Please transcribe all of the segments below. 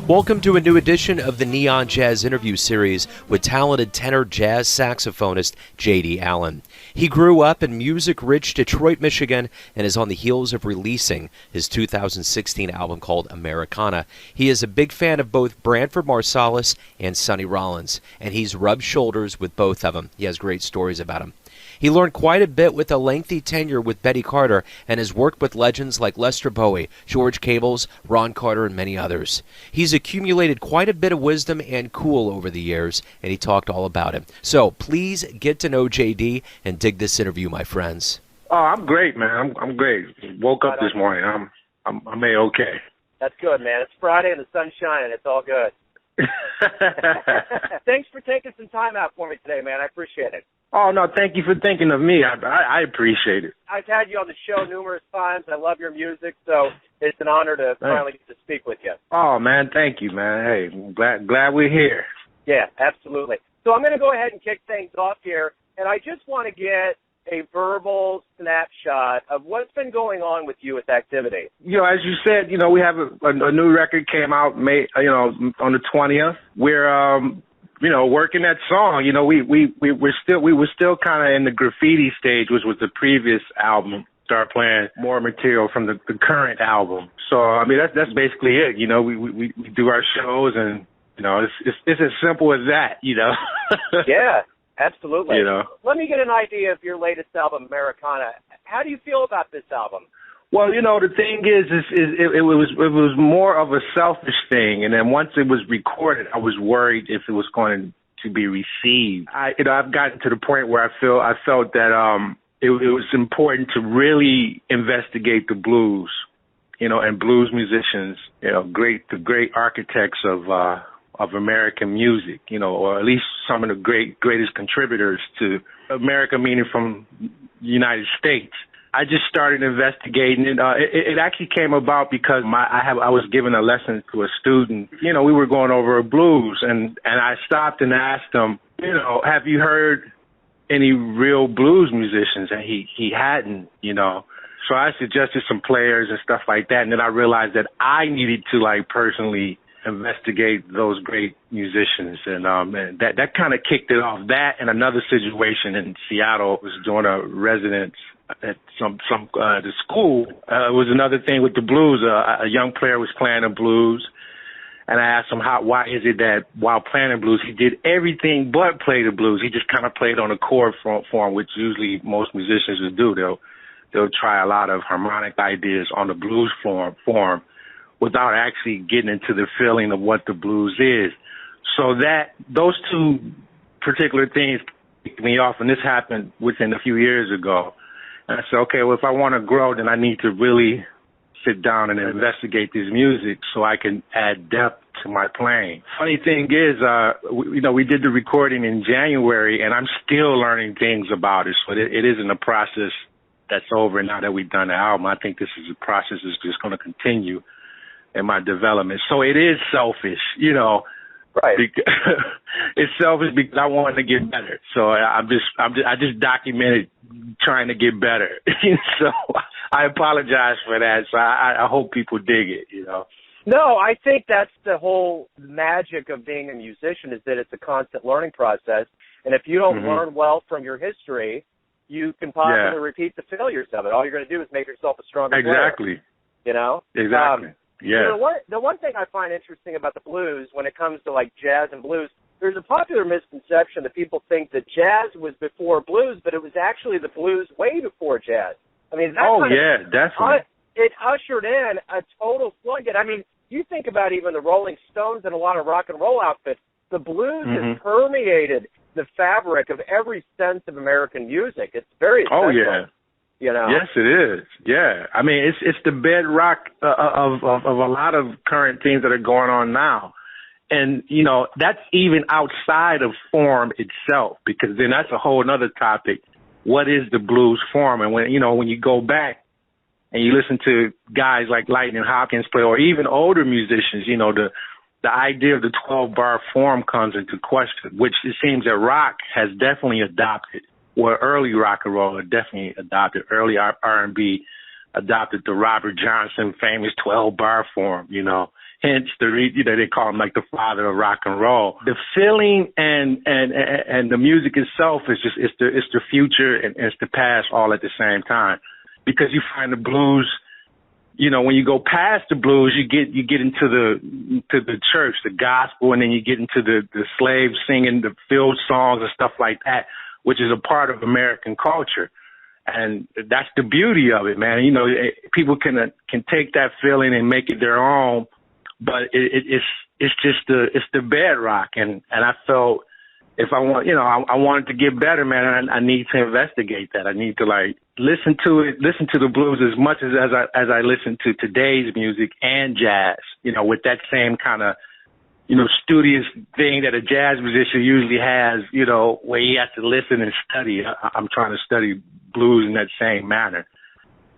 Welcome to a new edition of the Neon Jazz interview series with talented tenor jazz saxophonist J.D. Allen. He grew up in music-rich Detroit, Michigan, and is on the heels of releasing his 2016 album called Americana. He is a big fan of both Brandford Marsalis and Sonny Rollins, and he's rubbed shoulders with both of them. He has great stories about them. He learned quite a bit with a lengthy tenure with Betty Carter and has worked with legends like Lester Bowie, George Cables, Ron Carter, and many others. He's accumulated quite a bit of wisdom and cool over the years, and he talked all about it. So please get to know JD and dig this interview, my friends. Oh, I'm great, man. I'm great. Woke up this morning. I'm A-okay. That's good, man. It's Friday and the sun's shining. It's all good. Thanks for taking some time out for me today, man. I appreciate it. Oh, no, thank you for thinking of me. I appreciate it. I've had you on the show numerous times. I love your music, so it's an honor to finally get to speak with you. Oh, man, thank you, man. Hey, glad we're here. Yeah, absolutely. So I'm going to go ahead and kick things off here, and I just want to get a verbal snapshot of what's been going on with you with activity. You know, as you said, we have a new record came out on the 20th. We're working that song. We were still kind of in the graffiti stage, which was the previous album. Start playing more material from the current album. So I mean that's basically it. We do our shows, and it's as simple as that. Yeah. Absolutely. Let me get an idea of your latest album, Americana. How do you feel about this album? Well, the thing is it was more of a selfish thing, and then once it was recorded, I was worried if it was going to be received. I've gotten to the point where I felt that it was important to really investigate the blues, and blues musicians, the great architects of American music, or at least some of the greatest contributors to America, meaning from the United States. I just started investigating it. It actually came about because I was giving a lesson to a student. We were going over a blues, and I stopped and asked him, have you heard any real blues musicians? And he hadn't, So I suggested some players and stuff like that, and then I realized that I needed to personally investigate those great musicians, and that kind of kicked it off. That and another situation in Seattle was doing a residence at the school. It was another thing with the blues. A young player was playing the blues, and I asked him why is it that while playing the blues he did everything but play the blues. He just kind of played on a chord form, which usually most musicians would do. They'll try a lot of harmonic ideas on the blues form without actually getting into the feeling of what the blues is. So those two particular things kicked me off, and this happened within a few years ago. And I said, okay, well, if I want to grow, then I need to really sit down and investigate this music so I can add depth to my playing. Funny thing is, we did the recording in January, and I'm still learning things about it. So it isn't a process that's over now that we've done the album. I think this is a process that's just going to continue in my development. So it is selfish, Right. It's selfish because I wanted to get better. So I just documented trying to get better. So I apologize for that. So I hope people dig it, No, I think that's the whole magic of being a musician, is that it's a constant learning process. And if you don't learn well from your history, you can possibly repeat the failures of it. All you're going to do is make yourself a stronger player. Exactly. Exactly. Yeah. The one thing I find interesting about the blues when it comes to jazz and blues, there's a popular misconception that people think that jazz was before blues, but it was actually the blues way before jazz. I mean, definitely. It ushered in a total floodgate. I mean, you think about even the Rolling Stones and a lot of rock and roll outfits, the blues has permeated the fabric of every sense of American music. It's very essential. Oh, yeah. Yes, it is. Yeah. I mean, it's the bedrock of a lot of current things that are going on now. And, that's even outside of form itself, because then that's a whole other topic. What is the blues form? And when you go back and you listen to guys like Lightning Hopkins play, or even older musicians, the idea of the 12-bar form comes into question, which it seems that rock has definitely adopted. well, early rock and roll definitely adopted. Early R&B adopted the Robert Johnson famous 12-bar form, you know. Hence they call him like the father of rock and roll. The feeling and the music itself is just it's the future and it's the past all at the same time. Because you find the blues, you know, when you go past the blues, you get into the church, the gospel, and then you get into the slaves singing the field songs and stuff like that, which is a part of American culture. And that's the beauty of it, man. You know, people can take that feeling and make it their own, but it's just the bedrock. And I felt if I wanted to get better, man, I need to investigate that. I need to listen to the blues as much as I listen to today's music and jazz, you know, with that same kind of, you know, studious thing that a jazz musician usually has, you know, where he has to listen and study. I'm trying to study blues in that same manner.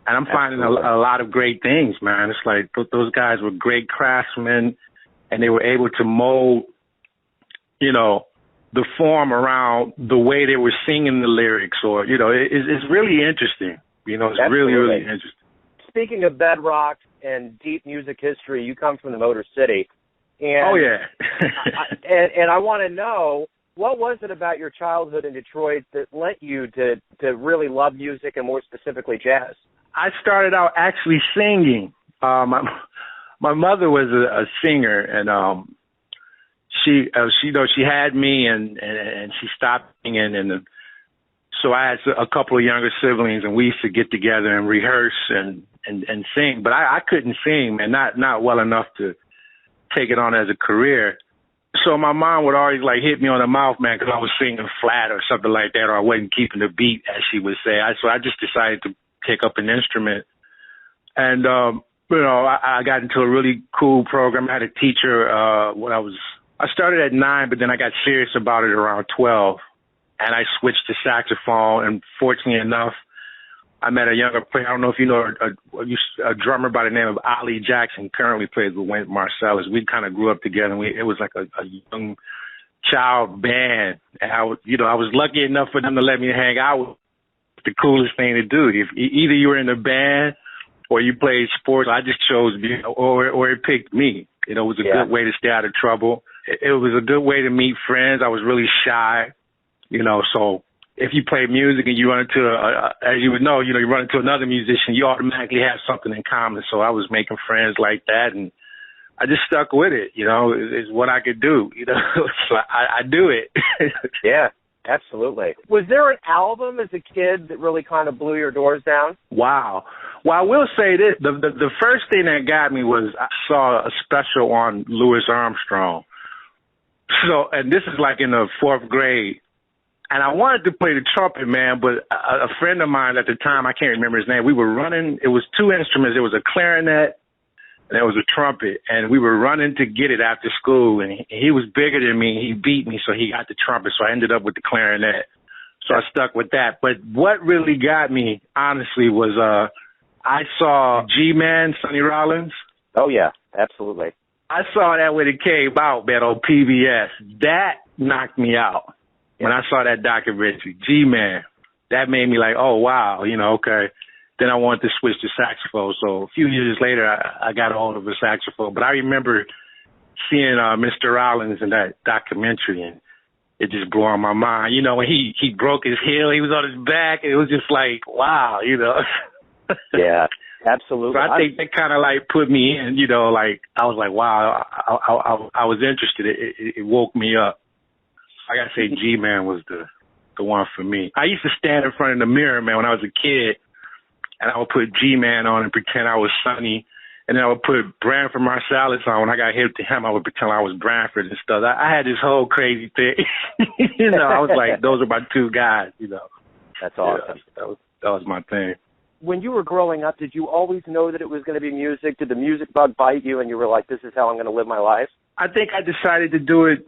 And I'm finding a lot of great things, man. It's like those guys were great craftsmen, and they were able to mold, you know, the form around the way they were singing the lyrics, or, you know, it's really interesting. You know, it's really, really interesting. Speaking of bedrock and deep music history, you come from the Motor City. And, oh, yeah. and I want to know, what was it about your childhood in Detroit that led you to really love music and more specifically jazz? I started out actually singing. My mother was a singer, and she had me, and she stopped singing, and so I had a couple of younger siblings, and we used to get together and rehearse and sing. But I couldn't sing, man, not well enough to take it on as a career. So my mom would always hit me on the mouth, man, because I was singing flat or something like that, or I wasn't keeping the beat, as she would say. So I just decided to take up an instrument. And, you know, I got into a really cool program. I had a teacher I started at 9, but then I got serious about it around 12. And I switched to saxophone. And fortunately enough, I met a younger player. I don't know if you know a drummer by the name of Ali Jackson, currently plays with Marsalis. We kind of grew up together. And it was like a young child band. And I was lucky enough for them to let me hang out with. The coolest thing to do. If either you were in a band or you played sports, I just chose, or it picked me. You know, it was a good way to stay out of trouble. It was a good way to meet friends. I was really shy, you know, so if you play music and you run into, as you would know, you run into another musician, you automatically have something in common. So I was making friends like that, and I just stuck with it, you know, it's what I could do, you know, so I do it. Yeah. Absolutely. Was there an album as a kid that really kind of blew your doors down? Wow. Well, I will say this. The first thing that got me was I saw a special on Louis Armstrong. So, and this is in the 4th grade. And I wanted to play the trumpet, man, but a friend of mine at the time, I can't remember his name, we were running. It was 2 instruments. It was a clarinet and there was a trumpet, and we were running to get it after school, and he was bigger than me. He beat me, so he got the trumpet, so I ended up with the clarinet. So I stuck with that. But what really got me, honestly, was I saw G-Man, Sonny Rollins. Oh, yeah, absolutely. I saw that when it came out, man, on PBS. That knocked me out when I saw that documentary. G-Man, that made me oh, wow, okay. Then I wanted to switch to saxophone. So a few years later, I got a hold of a saxophone. But I remember seeing Mr. Rollins in that documentary, and it just blew on my mind. You know, when he broke his heel, he was on his back, and it was just wow, you know. Yeah, absolutely. So I think that kind of put me in, you know, I was wow, I was interested. It woke me up. I got to say G-Man was the one for me. I used to stand in front of the mirror, man, when I was a kid. And I would put G-Man on and pretend I was Sonny. And then I would put Brandford Marsalis on. When I got hit to him, I would pretend I was Brandford and stuff. I had this whole crazy thing. You know, I was those are my 2 guys, you know. That's awesome. Yeah, that was my thing. When you were growing up, did you always know that it was going to be music? Did the music bug bite you and you were this is how I'm going to live my life? I think I decided to do it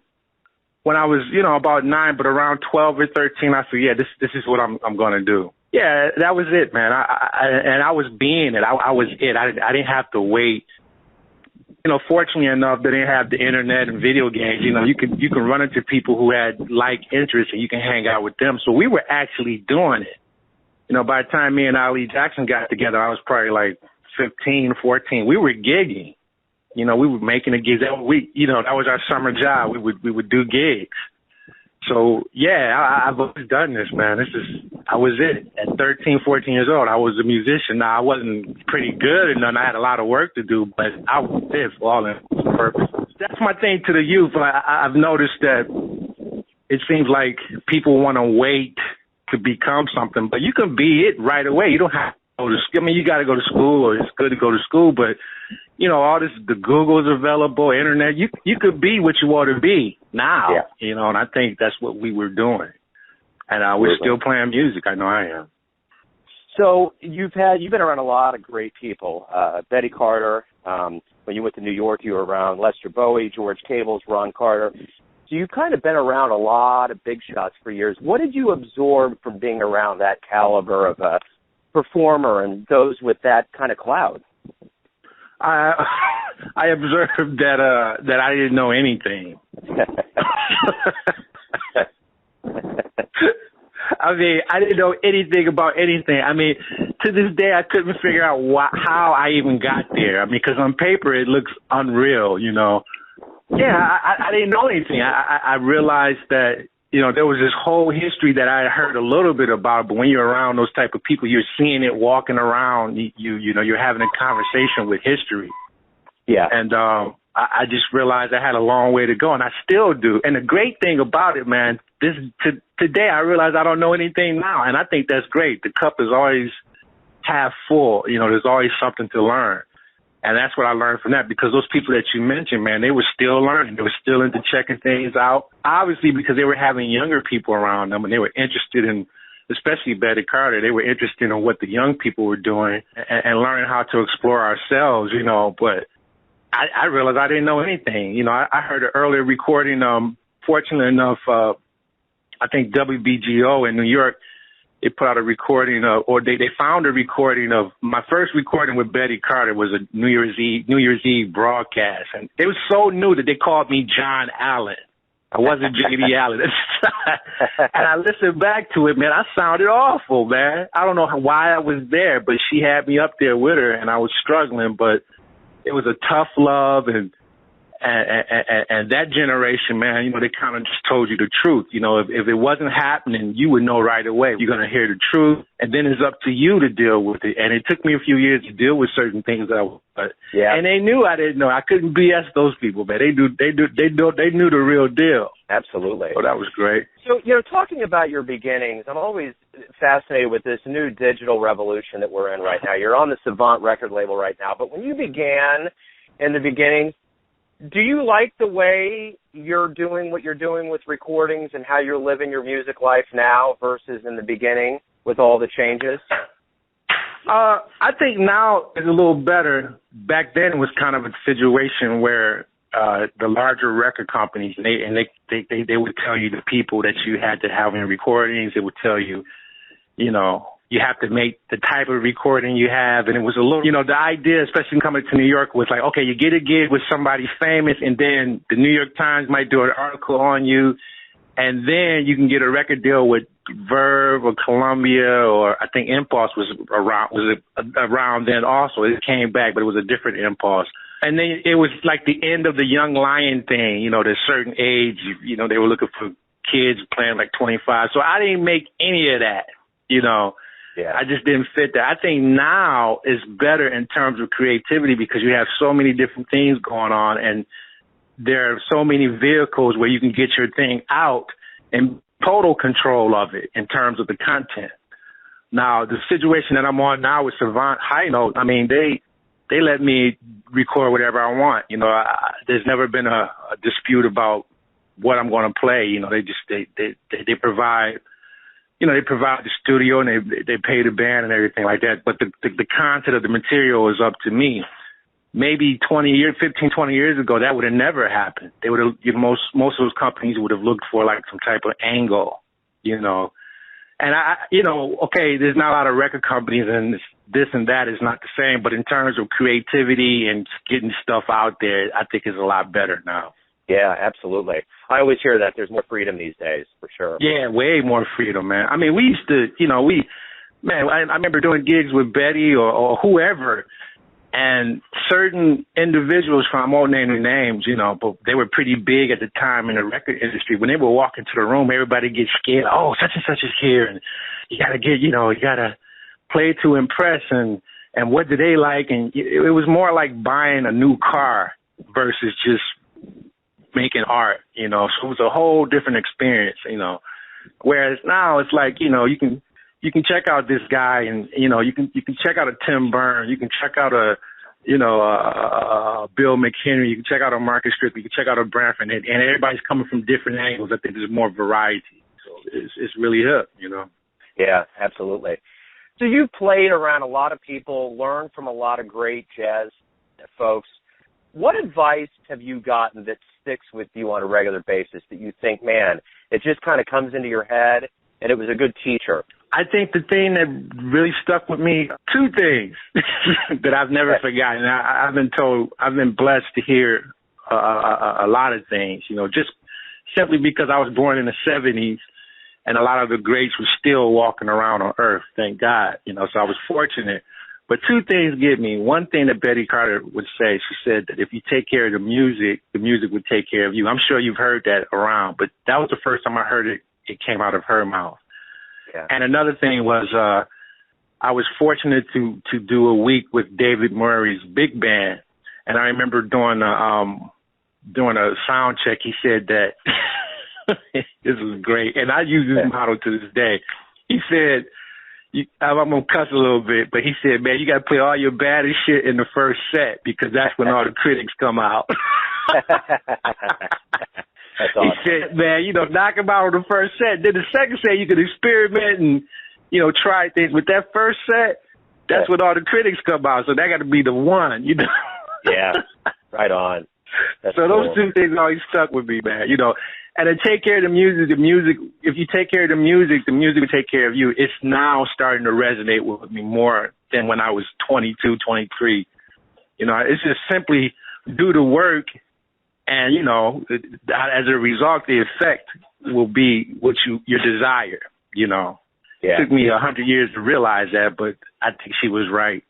when I was, about 9, but around 12 or 13, I said, yeah, this is what I'm going to do. Yeah, that was it, man. I was being it. I was it. I didn't have to wait fortunately enough, they didn't have the internet and video games. You can run into people who had like interests and you can hang out with them. So we were actually doing it. By the time me and Ali Jackson got together, I was probably like 15, 14. We were gigging. We were making the gigs. That was our summer job. We would do gigs. So, yeah, I've always done this, man. I was it. At 13, 14 years old, I was a musician. Now, I wasn't pretty good and none. I had a lot of work to do, but I was it for all intents and purposes. That's my thing to the youth. I've noticed that it seems like people want to wait to become something, but you can be it right away. You don't have to go to school. I mean, you got to go to school, or it's good to go to school, but all this, the Google's available, internet, you could be what you want to be now, and I think that's what we were doing. And we're still playing music. I know I am. So you've been around a lot of great people. Betty Carter, when you went to New York, you were around Lester Bowie, George Cables, Ron Carter. So you've kind of been around a lot of big shots for years. What did you absorb from being around that caliber of a performer and those with that kind of clout? I observed that I didn't know anything. I mean, I didn't know anything about anything. I mean, to this day, I couldn't figure out how I even got there. I mean, because on paper, it looks unreal, Yeah, I didn't know anything. I realized that, there was this whole history that I heard a little bit about, but when you're around those type of people, you're seeing it walking around, you're having a conversation with history. Yeah. And I just realized I had a long way to go, and I still do. And the great thing about it, man, today I realize I don't know anything now, and I think that's great. The cup is always half full. There's always something to learn. And that's what I learned from that, because those people that you mentioned, man, they were still learning. They were still into checking things out, obviously because they were having younger people around them, and they were interested in, especially Betty Carter, they were interested in what the young people were doing and learning how to explore ourselves, But I realized I didn't know anything. I heard an earlier recording, fortunately enough, I think WBGO in New York, they put out a recording or they found a recording of my first recording with Betty Carter was a New Year's Eve broadcast. And it was so new that they called me John Allen. I wasn't J.D. Allen. And I listened back to it, man. I sounded awful, man. I don't know why I was there, but she had me up there with her and I was struggling, but it was a tough love and that generation, man, they kind of just told you the truth. If it wasn't happening, you would know right away. You're going to hear the truth, and then it's up to you to deal with it. And it took me a few years to deal with certain things and they knew I didn't know. I couldn't BS those people, man. They knew the real deal. Absolutely. So that was great. So, talking about your beginnings, I'm always fascinated with this new digital revolution that we're in right now. You're on the Savant record label right now, but when you began in the beginning, do you like the way you're doing what you're doing with recordings and how you're living your music life now versus in the beginning with all the changes? I think now is a little better. Back then it was kind of a situation where the larger record companies, they would tell you the people that you had to have in recordings. They would tell you, you have to make the type of recording you have. And it was a little, the idea, especially coming to New York, was like, okay, you get a gig with somebody famous, and then the New York Times might do an article on you, and then you can get a record deal with Verve or Columbia, or I think Impulse was around then also. It came back, but it was a different Impulse. And then it was like the end of the Young Lion thing, there's a certain age, they were looking for kids playing like 25. So I didn't make any of that, Yeah. I just didn't fit that. I think now is better in terms of creativity because you have so many different things going on, and there are so many vehicles where you can get your thing out and total control of it in terms of the content. Now, the situation that I'm on now with Savant High Note, I mean, they let me record whatever I want. There's never been a dispute about what I'm going to play. They provide. They provide the studio and they pay the band and everything like that. But the content of the material is up to me. Maybe 15, 20 years ago, that would have never happened. They would have, most of those companies would have looked for like some type of angle, And okay, there's not a lot of record companies and this and that is not the same, but in terms of creativity and getting stuff out there, I think it's a lot better now. Yeah, absolutely. I always hear that there's more freedom these days, for sure. Yeah, way more freedom, man. I mean, we used to, I remember doing gigs with Betty or whoever, and certain individuals from, I won't name their names, but they were pretty big at the time in the record industry. When they would walk into the room, everybody gets scared. Oh, such and such is here, and you got to you got to play to impress, and what do they like? And it was more like buying a new car versus just making art, So it was a whole different experience, Whereas now it's like, you can check out this guy, and you can check out a Tim Burns, you can check out a Bill McHenry, you can check out a Marcus Strickland, you can check out a Brandford, and everybody's coming from different angles. I think there's more variety, so it's really hip, Yeah, absolutely. So you've played around a lot of people, learned from a lot of great jazz folks. What advice have you gotten that sticks with you on a regular basis that you think, man, it just kind of comes into your head and it was a good teacher? I think the thing that really stuck with me, two things that I've never forgotten. I've been blessed to hear a lot of things, just simply because I was born in the 70s and a lot of the greats were still walking around on earth, thank God, so I was fortunate. But two things get me. One thing that Betty Carter would say, she said that if you take care of the music would take care of you. I'm sure you've heard that around, but that was the first time I heard it came out of her mouth. Yeah. And another thing was I was fortunate to do a week with David Murray's big band, and I remember doing a sound check. He said that this was great, and I use this model to this day. He said, I'm going to cuss a little bit, but he said, man, you got to play all your baddest shit in the first set because that's when all the critics come out. That's awesome. He said, man, knock them out on the first set. Then the second set, you can experiment and, try things. With that first set, that's when all the critics come out. So that got to be the one, Yeah, right on. That's so cool. Those two things always stuck with me, man, And to take care of the music, if you take care of the music will take care of you. It's now starting to resonate with me more than when I was 22, 23. It's just simply do the work, and, as a result, the effect will be what your desire, Yeah. It took me 100 years to realize that, but I think she was right.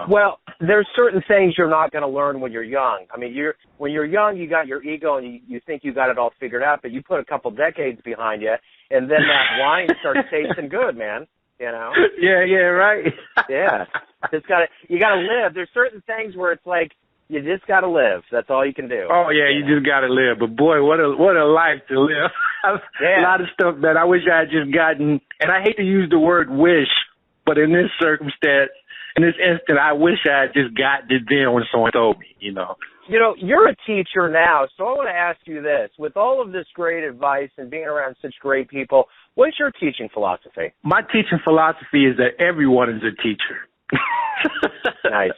Well, there's certain things you're not going to learn when you're young. I mean, when you're young, you got your ego and you think you got it all figured out, but you put a couple decades behind you, and then that wine starts tasting good, man. Yeah, right. Yeah, you got to live. There's certain things where it's like you just got to live. That's all you can do. Oh yeah, you just got to live. But boy, what a life to live. A lot of stuff that I wish I had just gotten, and I hate to use the word wish, but in this circumstance. In this instant, I wish I had just got it then when someone told me, You're a teacher now, so I want to ask you this. With all of this great advice and being around such great people, what's your teaching philosophy? My teaching philosophy is that everyone is a teacher. Nice.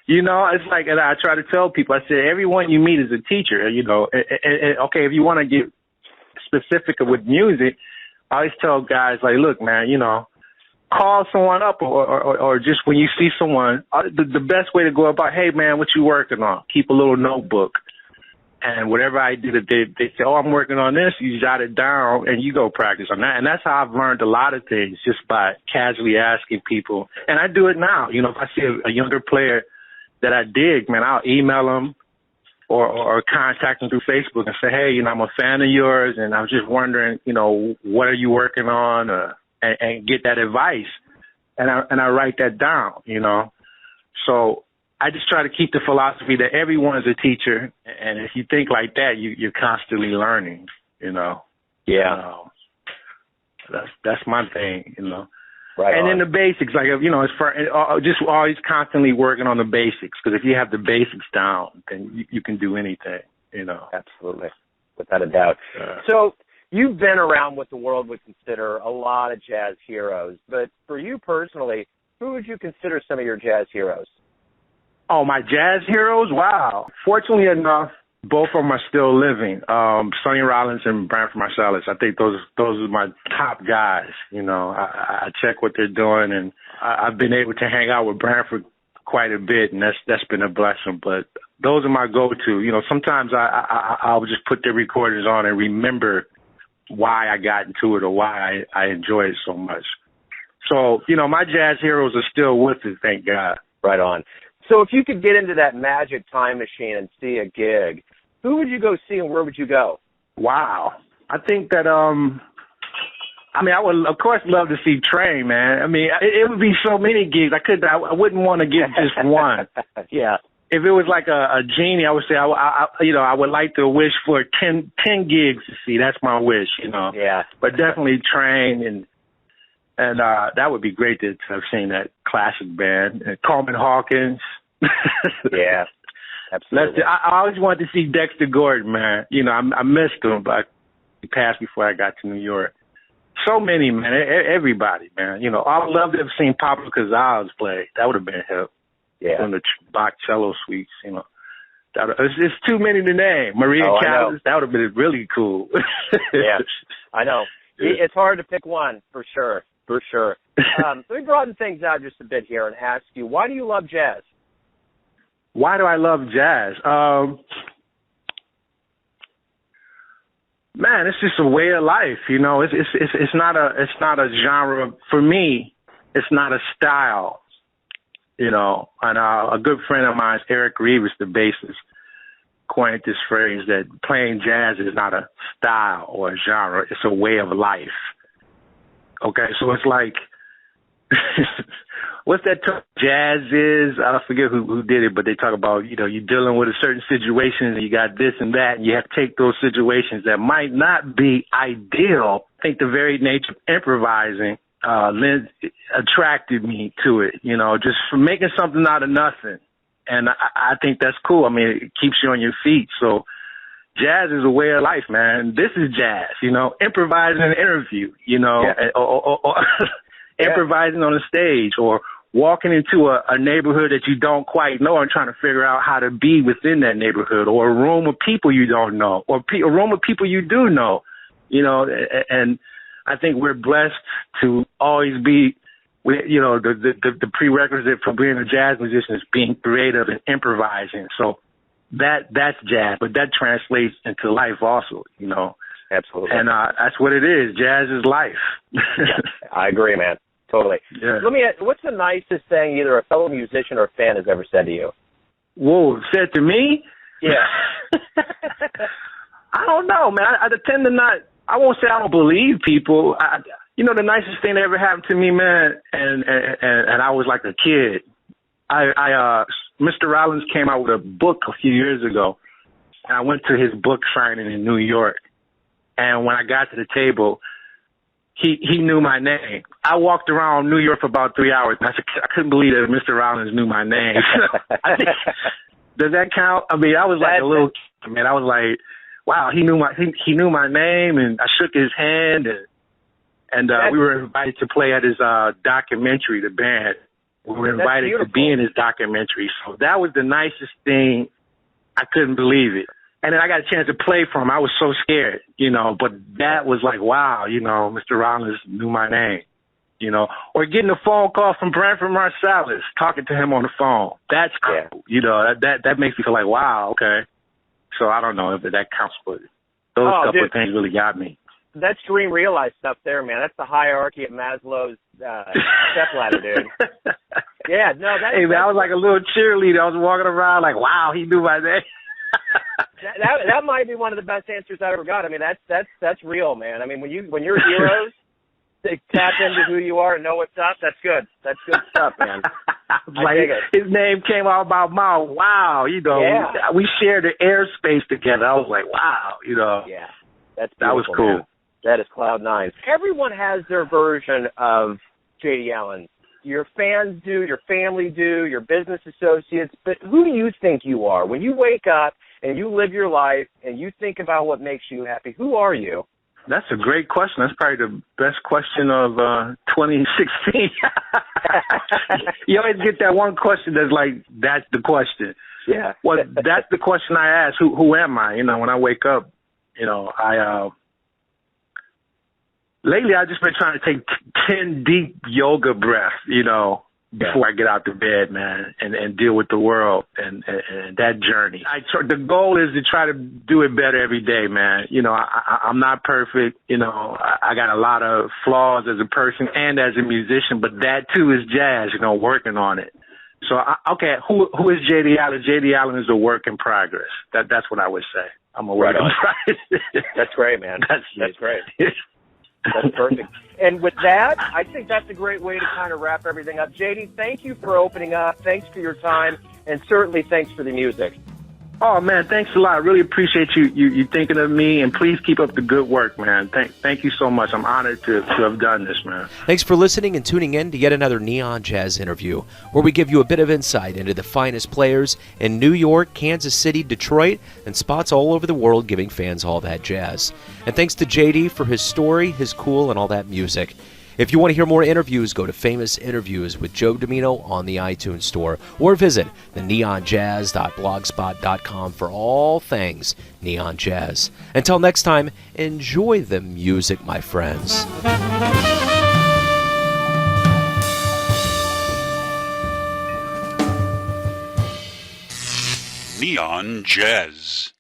It's like, and I try to tell people, I said, everyone you meet is a teacher, and, okay, if you want to get specific with music, I always tell guys, like, look, man, call someone up or just when you see someone, the best way to go about, hey, man, what you working on? Keep a little notebook. And whatever I do, they say, oh, I'm working on this. You jot it down and you go practice on that. And that's how I've learned a lot of things, just by casually asking people. And I do it now. If I see a younger player that I dig, man, I'll email them or contact them through Facebook and say, hey, I'm a fan of yours and I was just wondering, what are you working on? And get that advice, and I write that down, So I just try to keep the philosophy that everyone is a teacher, and if you think like that, you're constantly learning, Yeah. That's my thing, Right. And on. then the basics, like it's for just always constantly working on the basics, because if you have the basics down, then you can do anything, Absolutely, without a doubt. So. You've been around what the world would consider a lot of jazz heroes, but for you personally, who would you consider some of your jazz heroes? Oh, my jazz heroes? Wow. Fortunately enough, Both of them are still living. Sonny Rollins and Brandford Marsalis. I think those are my top guys. You know, I check what they're doing, and I've been able to hang out with Brandford quite a bit, and that's been a blessing. But those are my go-to. You know, sometimes I'll just put the recordings on and remember why I got into it or why I enjoy it so much. So, you know, my jazz heroes are still with it, thank God. Right on. So if you could get into that magic time machine and see a gig, who would you go see and where would you go? Wow. I think that, I mean, I would, of course, love to see Train, man. I mean, it would be so many gigs. I wouldn't want to get just one. Yeah. If it was like a genie, I would say, I would like to wish for 10 gigs to see. That's my wish, you know. Yeah. But definitely Train, and that would be great to have seen that classic band. And Coleman Hawkins. Yeah. Absolutely. I always wanted to see Dexter Gordon, man. You know, I missed him, but he passed before I got to New York. So many, man. Everybody, man. You know, I would love to have seen Pablo Casals play. That would have been hell. Yeah. From the Bach cello suites, you know. It's too many to name. Maria Callas, that would have been really cool. Yeah, I know. It's hard to pick one, for sure. For sure. Let me broaden things out just a bit here and ask you, why do you love jazz? Why do I love jazz? Man, it's just a way of life, you know. It's not a genre for me. It's not a style, you know. And a good friend of mine, Eric Reeves, the bassist, coined this phrase that playing jazz is not a style or a genre. It's a way of life. Okay, so it's like, what's that term? Jazz is, I forget who did it, but they talk about, you know, you're dealing with a certain situation and you got this and that, and you have to take those situations that might not be ideal. I think the very nature of improvising attracted me to it, you know, just from making something out of nothing. And I think that's cool. I mean, it keeps you on your feet. So jazz is a way of life, man. This is jazz, you know, improvising an interview, you know, or improvising on a stage, or walking into a neighborhood that you don't quite know and trying to figure out how to be within that neighborhood, or a room of people you don't know, or a room of people you do know, you know. And I think we're blessed to always be, you know, the prerequisite for being a jazz musician is being creative and improvising. So that's jazz, but that translates into life also, you know. Absolutely. And that's what it is. Jazz is life. Yeah, I agree, man. Totally. Yeah. Let me ask, what's the nicest thing either a fellow musician or a fan has ever said to you? Whoa, said to me? Yeah. I don't know, man. I tend to not, I won't say I don't believe people. You know, the nicest thing that ever happened to me, man, and I was like a kid. Mr. Rollins came out with a book a few years ago, and I went to his book signing in New York. And when I got to the table, he knew my name. I walked around New York for about 3 hours, and I couldn't believe that Mr. Rollins knew my name. I think, does that count? I mean, I was like a little kid, man. I was like, wow, he knew my name, and I shook his hand, and we were invited to play at his documentary, the band. We were invited to be in his documentary. So that was the nicest thing. I couldn't believe it. And then I got a chance to play for him. I was so scared, you know, but that was like, wow, you know, Mr. Rollins knew my name, you know. Or getting a phone call from Brandford Marsalis, talking to him on the phone. That's cool. Yeah. You know, that makes me feel like, wow, okay. So I don't know if that counts, but those couple of things really got me. That's dream realized stuff there, man. That's the hierarchy of Maslow's step ladder, dude. Yeah, no, hey, man, I was like a little cheerleader. I was walking around like, wow, he knew my name. that might be one of the best answers I ever got. I mean, that's real, man. I mean, when you're heroes, they tap into who you are and know what's up. That's good. That's good stuff, man. Like his name came out of my mouth. Wow, you know, we shared the airspace together. I was like, wow, you know. Yeah, that was cool. Man. That is cloud nine. Everyone has their version of J.D. Allen. Your fans do, your family do, your business associates, but who do you think you are? When you wake up and you live your life and you think about what makes you happy, who are you? That's a great question. That's probably the best question of 2016. You always get that one question that's like, that's the question. Yeah. Well, that's the question I ask. Who am I? You know, when I wake up, you know, lately I've just been trying to take 10 deep yoga breaths, you know, before I get out to bed, man, and deal with the world and that journey. The goal is to try to do it better every day, man. You know, I'm not perfect. You know, I got a lot of flaws as a person and as a musician, but that too is jazz, you know, working on it. So, okay, who is J.D. Allen? J.D. Allen is a work in progress. That's what I would say. I'm a work in progress. That's great, man. That's great. That's perfect. And with that, I think that's a great way to kind of wrap everything up. JD, thank you for opening up. Thanks for your time. And certainly thanks for the music. Oh, man, thanks a lot. I really appreciate you thinking of me. And please keep up the good work, man. Thank you so much. I'm honored to have done this, man. Thanks for listening and tuning in to yet another Neon Jazz interview, where we give you a bit of insight into the finest players in New York, Kansas City, Detroit, and spots all over the world, giving fans all that jazz. And thanks to JD for his story, his cool, and all that music. If you want to hear more interviews, go to Famous Interviews with Joe Domino on the iTunes Store, or visit the neonjazz.blogspot.com for all things Neon Jazz. Until next time, enjoy the music, my friends. Neon Jazz.